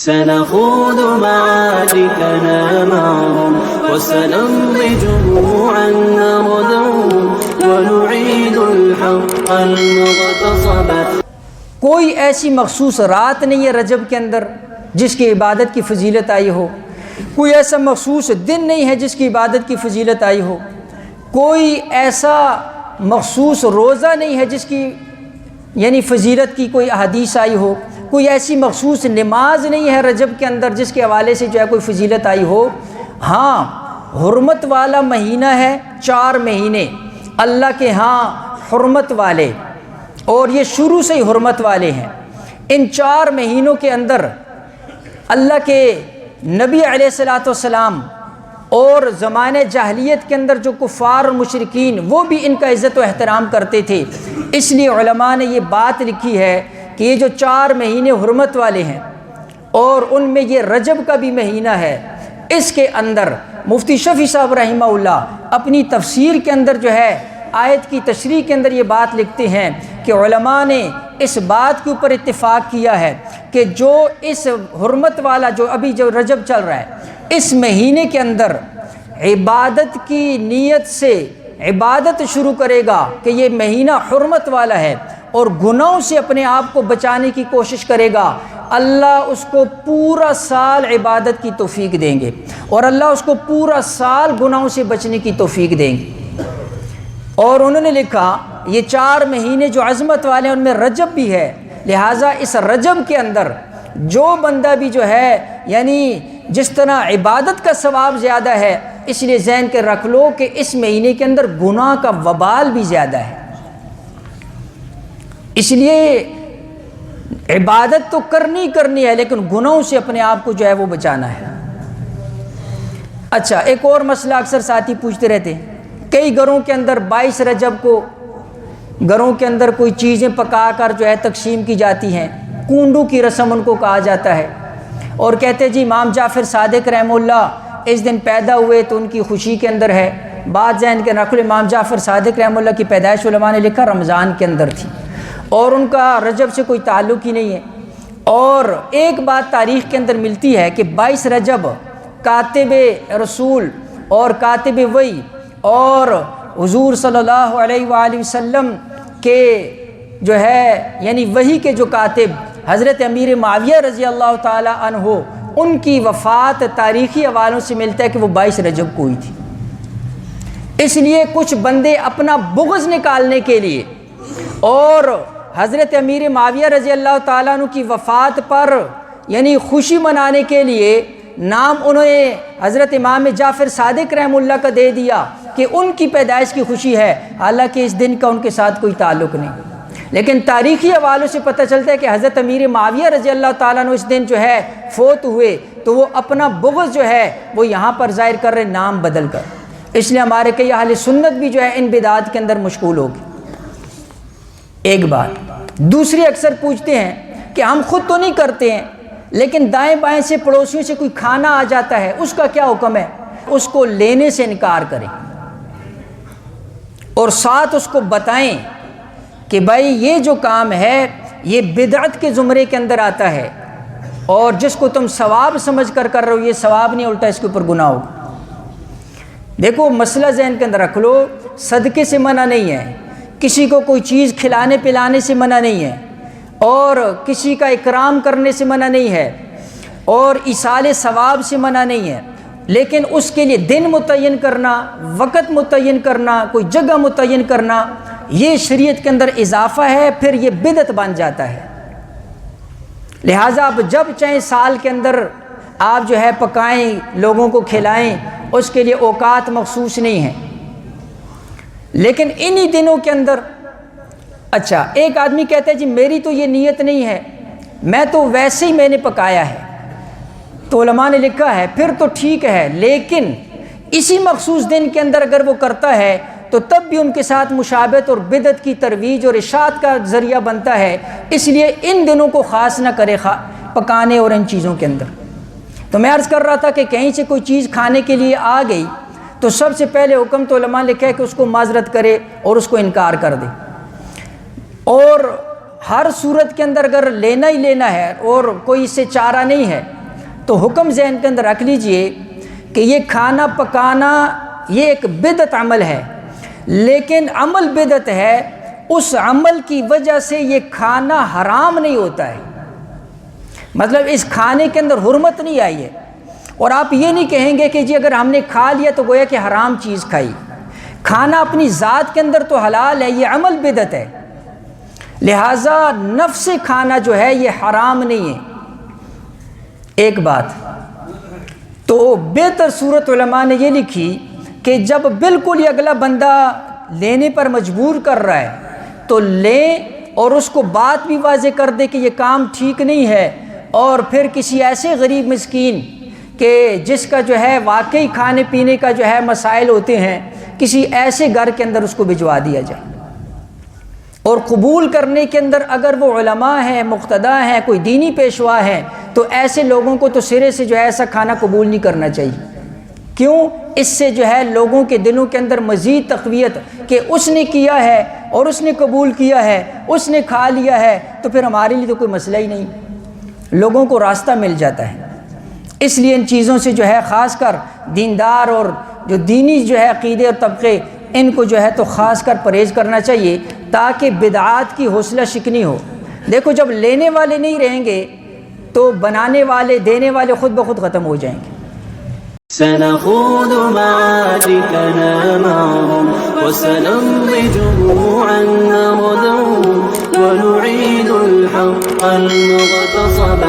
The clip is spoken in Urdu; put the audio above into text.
سنخوض معاركنا معهم وسنمضي جموعا نردهم ونعيد الحق المغتصب. کوئی ایسی مخصوص رات نہیں ہے رجب کے اندر جس کی عبادت کی فضیلت آئی ہو، کوئی ایسا مخصوص دن نہیں ہے جس کی عبادت کی فضیلت آئی ہو، کوئی ایسا مخصوص روزہ نہیں ہے جس کی فضیلت کی کوئی احادیث آئی ہو، کوئی ایسی مخصوص نماز نہیں ہے رجب کے اندر جس کے حوالے سے کوئی فضیلت آئی ہو۔ ہاں، حرمت والا مہینہ ہے، 4 مہینے اللہ کے ہاں حرمت والے، اور یہ شروع سے ہی حرمت والے ہیں۔ ان 4 مہینوں کے اندر اللہ کے نبی علیہ الصلوۃ والسلام اور زمانہ جاہلیت کے اندر جو کفار اور مشرکین وہ بھی ان کا عزت و احترام کرتے تھے، اس لیے علماء نے یہ بات لکھی ہے کہ یہ جو 4 مہینے حرمت والے ہیں اور ان میں یہ رجب کا بھی مہینہ ہے، اس کے اندر مفتی شفیع صاحب رحمہ اللہ اپنی تفسیر کے اندر آیت کی تشریح کے اندر یہ بات لکھتے ہیں کہ علماء نے اس بات کے اوپر اتفاق کیا ہے کہ جو اس حرمت والا جو رجب چل رہا ہے، اس مہینے کے اندر عبادت کی نیت سے عبادت شروع کرے گا کہ یہ مہینہ حرمت والا ہے اور گناہوں سے اپنے آپ کو بچانے کی کوشش کرے گا، اللہ اس کو پورا سال عبادت کی توفیق دیں گے اور اللہ اس کو پورا سال گناہوں سے بچنے کی توفیق دیں گے۔ اور انہوں نے لکھا یہ 4 مہینے جو عظمت والے ہیں ان میں رجب بھی ہے، لہٰذا اس رجب کے اندر جو بندہ بھی جس طرح عبادت کا ثواب زیادہ ہے، اس لیے ذہن کے رکھ لو کہ اس مہینے کے اندر گناہ کا وبال بھی زیادہ ہے، اس لیے عبادت تو کرنی ہے لیکن گناہوں سے اپنے آپ کو وہ بچانا ہے۔ اچھا، ایک اور مسئلہ اکثر ساتھی پوچھتے رہتے ہیں، کئی گھروں کے اندر 22 رجب کو گھروں کے اندر کوئی چیزیں پکا کر تقسیم کی جاتی ہیں، کونڈو کی رسم ان کو کہا جاتا ہے، اور کہتے جی امام جعفر صادق رحمہ اللہ اس دن پیدا ہوئے تو ان کی خوشی کے اندر ہے۔ بات ذہن کے رکھ لو، امام جعفر صادق رحمہ اللہ کی پیدائش علماء نے لکھا رمضان کے اندر تھی اور ان کا رجب سے کوئی تعلق ہی نہیں ہے۔ اور ایک بات تاریخ کے اندر ملتی ہے کہ 22 رجب کاتب رسول اور کاتب وحی اور حضور صلی اللہ علیہ وآلہ وسلم کے وحی کے جو کاتب حضرت امیر معاویہ رضی اللہ تعالی عنہ، ان کی وفات تاریخی حوالوں سے ملتا ہے کہ وہ 22 رجب کو ہوئی تھی۔ اس لیے کچھ بندے اپنا بغض نکالنے کے لیے اور حضرت امیر معاویہ رضی اللہ تعالیٰ عنہ کی وفات پر خوشی منانے کے لیے نام انہوں نے حضرت امام جعفر صادق رحمہ اللہ کا دے دیا کہ ان کی پیدائش کی خوشی ہے، حالانکہ اس دن کا ان کے ساتھ کوئی تعلق نہیں۔ لیکن تاریخی حوالوں سے پتہ چلتا ہے کہ حضرت امیر معاویہ رضی اللہ تعالیٰ عنہ اس دن فوت ہوئے تو وہ اپنا بغض وہ یہاں پر ظاہر کر رہے نام بدل کر، اس لیے ہمارے کئی اہل سنت بھی ان بدعات کے اندر مشغول ہوگی۔ ایک بات دوسری اکثر پوچھتے ہیں کہ ہم خود تو نہیں کرتے ہیں لیکن دائیں بائیں سے پڑوسیوں سے کوئی کھانا آ جاتا ہے، اس کا کیا حکم ہے؟ اس کو لینے سے انکار کریں اور ساتھ اس کو بتائیں کہ بھائی یہ جو کام ہے یہ بدعت کے زمرے کے اندر آتا ہے اور جس کو تم ثواب سمجھ کر رہے ہو یہ ثواب نہیں، الٹا اس کے اوپر گناہ ہوگا۔ دیکھو مسئلہ ذہن کے اندر رکھ لو، صدقے سے منع نہیں ہے، کسی کو کوئی چیز کھلانے پلانے سے منع نہیں ہے، اور کسی کا اکرام کرنے سے منع نہیں ہے، اور ایصال ثواب سے منع نہیں ہے، لیکن اس کے لیے دن متعین کرنا، وقت متعین کرنا، کوئی جگہ متعین کرنا، یہ شریعت کے اندر اضافہ ہے، پھر یہ بدعت بن جاتا ہے۔ لہٰذا آپ جب چاہیں سال کے اندر آپ پکائیں، لوگوں کو کھلائیں، اس کے لیے اوقات مخصوص نہیں ہیں، لیکن انہی دنوں کے اندر اچھا ایک آدمی کہتا ہے جی میری تو یہ نیت نہیں ہے، میں تو ویسے ہی میں نے پکایا ہے، تو علماء نے لکھا ہے پھر تو ٹھیک ہے، لیکن اسی مخصوص دن کے اندر اگر وہ کرتا ہے تو تب بھی ان کے ساتھ مشابہت اور بدعت کی ترویج اور اشاعت کا ذریعہ بنتا ہے، اس لیے ان دنوں کو خاص نہ کرے پکانے اور ان چیزوں کے اندر۔ تو میں عرض کر رہا تھا کہ کہیں سے کوئی چیز کھانے کے لیے آ گئی تو سب سے پہلے حکم تو علماء نے لکھا ہے کہ اس کو معذرت کرے اور اس کو انکار کر دے، اور ہر صورت کے اندر اگر لینا ہی لینا ہے اور کوئی اس سے چارہ نہیں ہے تو حکم ذہن کے اندر رکھ لیجئے کہ یہ کھانا پکانا یہ ایک بدعت عمل ہے، لیکن عمل بدعت ہے، اس عمل کی وجہ سے یہ کھانا حرام نہیں ہوتا ہے، مطلب اس کھانے کے اندر حرمت نہیں آئی ہے۔ اور آپ یہ نہیں کہیں گے کہ جی اگر ہم نے کھا لیا تو گویا کہ حرام چیز کھائی، کھانا اپنی ذات کے اندر تو حلال ہے، یہ عمل بدعت ہے، لہٰذا نفس کھانا جو ہے یہ حرام نہیں ہے۔ ایک بات تو بہتر صورت علماء نے یہ لکھی کہ جب بالکل یہ اگلا بندہ لینے پر مجبور کر رہا ہے تو لے اور اس کو بات بھی واضح کر دے کہ یہ کام ٹھیک نہیں ہے، اور پھر کسی ایسے غریب مسکین کہ جس کا جو ہے واقعی کھانے پینے کا جو ہے مسائل ہوتے ہیں، کسی ایسے گھر کے اندر اس کو بھجوا دیا جائے۔ اور قبول کرنے کے اندر اگر وہ علماء ہیں، مقتدیٰ ہیں، کوئی دینی پیشوا ہے، تو ایسے لوگوں کو تو سرے سے جو ہے ایسا کھانا قبول نہیں کرنا چاہیے۔ کیوں؟ اس سے جو ہے لوگوں کے دلوں کے اندر مزید تقویت کہ اس نے کیا ہے اور اس نے قبول کیا ہے، اس نے کھا لیا ہے، تو پھر ہمارے لیے تو کوئی مسئلہ ہی نہیں، لوگوں کو راستہ مل جاتا ہے۔ اس لیے ان چیزوں سے جو ہے خاص کر دیندار اور جو دینی جو ہے عقیدے اور طبقے، ان کو جو ہے تو خاص کر پرہیز کرنا چاہیے تاکہ بدعات کی حوصلہ شکنی ہو۔ دیکھو جب لینے والے نہیں رہیں گے تو بنانے والے، دینے والے خود بخود ختم ہو جائیں گے۔ سنخوض معاركنا معهم وسنمضي جموعا نغدو ونعيد الحق المغتصب